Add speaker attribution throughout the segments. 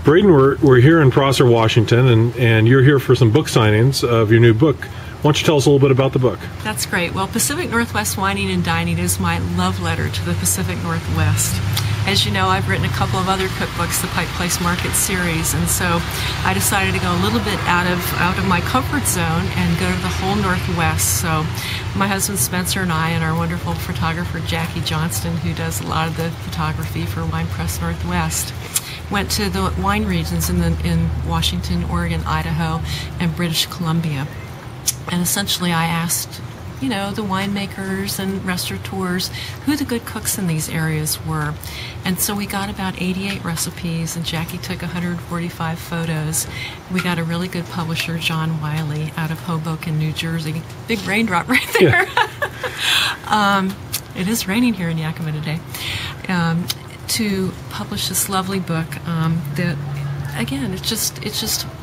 Speaker 1: Braiden, we're here in Prosser, Washington, and you're here for some book signings of your new book. Why don't you tell us a little bit about the book?
Speaker 2: That's great. Well, Pacific Northwest Wining and Dining is my love letter to the Pacific Northwest. As you know, I've written a couple of other cookbooks, the Pike Place Market series, and so I decided to go a little bit out of my comfort zone and go to the whole Northwest. So my husband Spencer and I and our wonderful photographer Jackie Johnston, who does a lot of the photography for Wine Press Northwest, went to the wine regions in Washington, Oregon, Idaho, and British Columbia. And essentially I asked, you know, the winemakers and restaurateurs who the good cooks in these areas were. And so we got about 88 recipes, and Jackie took 145 photos. We got a really good publisher, John Wiley, out of Hoboken, New Jersey. Big raindrop right there. Yeah. It is raining here in Yakima today. To publish this lovely book that, again, it's just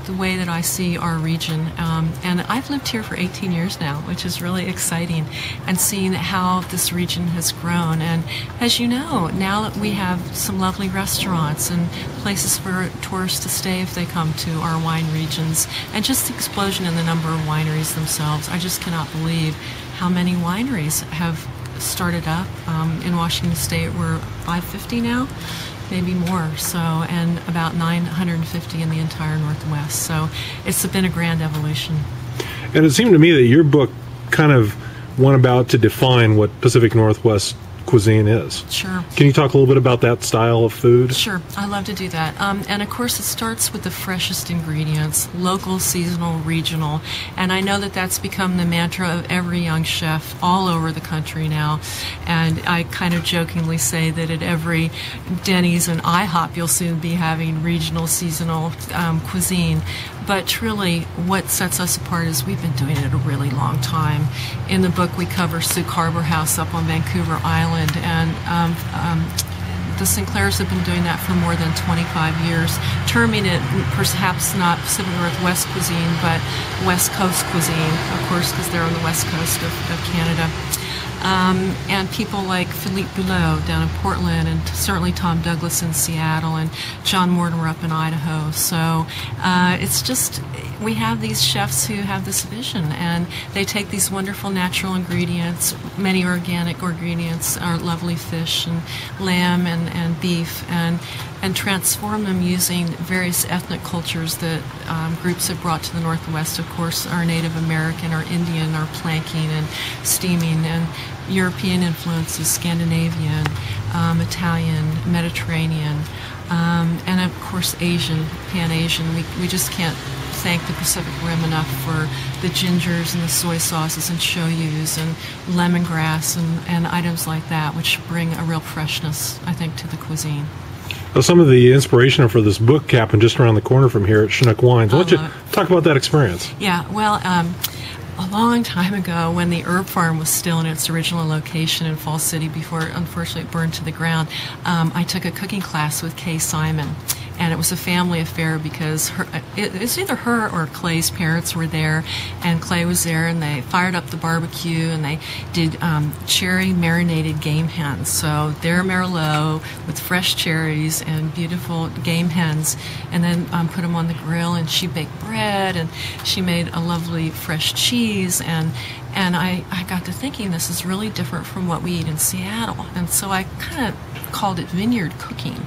Speaker 2: the way that I see our region, and I've lived here for 18 years now, which is really exciting, and seeing how this region has grown. And as you know, now that we have some lovely restaurants and places for tourists to stay if they come to our wine regions, and just the explosion in the number of wineries themselves, I just cannot believe how many wineries have started up. In Washington State, we're 550 now, maybe more, so, and about 950 in the entire Northwest. So it's been a grand evolution.
Speaker 1: And it seemed to me that your book kind of went about to define what Pacific Northwest cuisine is.
Speaker 2: Sure.
Speaker 1: Can you talk a little bit about that style of food?
Speaker 2: Sure, I love to do that. And of course it starts with the freshest ingredients, local, seasonal, regional, and I know that that's become the mantra of every young chef all over the country now. And I kind of jokingly say that at every Denny's and IHOP you'll soon be having regional, seasonal cuisine. But truly, what sets us apart is we've been doing it a really long time. In the book, we cover Sue Carver House up on Vancouver Island, and the Sinclairs have been doing that for more than 25 years, terming it perhaps not Pacific Northwest cuisine, but West Coast cuisine, of course, because they're on the west coast of Canada. And people like Philippe Boulot down in Portland, and certainly Tom Douglas in Seattle, and John Mortimer up in Idaho. So it's just, we have these chefs who have this vision, and they take these wonderful natural ingredients, many organic ingredients, our lovely fish and lamb and beef, and transform them using various ethnic cultures that groups have brought to the Northwest. Of course, our Native American, our Indian, our planking and steaming, and European influences, Scandinavian, Italian, Mediterranean, and of course Asian, Pan-Asian. We just can't thank the Pacific Rim enough for the gingers and the soy sauces and shoyus and lemongrass and items like that, which bring a real freshness, I think, to the cuisine.
Speaker 1: Well, some of the inspiration for this book happened just around the corner from here at Chinook Wines. Why don't you talk about that experience?
Speaker 2: Yeah, well, a long time ago, when the herb farm was still in its original location in Falls City before, unfortunately, it burned to the ground, I took a cooking class with Kay Simon. And it was a family affair because it's either her or Clay's parents were there, and Clay was there, and they fired up the barbecue, and they did cherry marinated game hens. So their Merlot with fresh cherries and beautiful game hens, and then put them on the grill, and she baked bread, and she made a lovely fresh cheese, and I got to thinking, this is really different from what we eat in Seattle. And so I kind of called it vineyard cooking.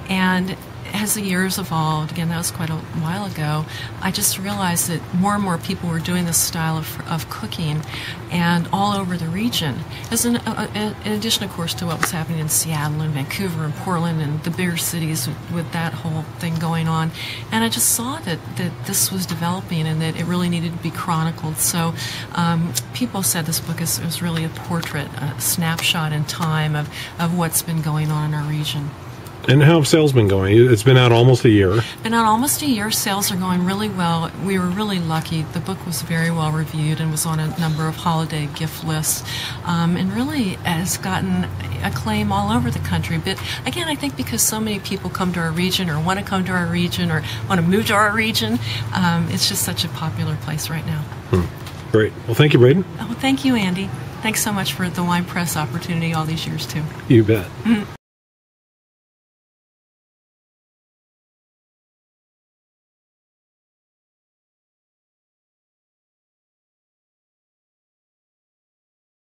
Speaker 2: And as the years evolved, again, that was quite a while ago, I just realized that more and more people were doing this style of cooking, and all over the region. As in addition, of course, to what was happening in Seattle and Vancouver and Portland and the bigger cities with that whole thing going on. And I just saw that this was developing and that it really needed to be chronicled. So people said this book is really a portrait, a snapshot in time of what's been going on in our region.
Speaker 1: And how have sales been going? It's been out almost a year.
Speaker 2: Been out almost a year. Sales are going really well. We were really lucky. The book was very well reviewed and was on a number of holiday gift lists, and really has gotten acclaim all over the country. But again, I think because so many people come to our region or want to come to our region or want to move to our region, it's just such a popular place right now.
Speaker 1: Great. Well, thank you, Braiden.
Speaker 2: Oh, thank you, Andy. Thanks so much for the Wine Press opportunity all these years, too.
Speaker 1: You bet.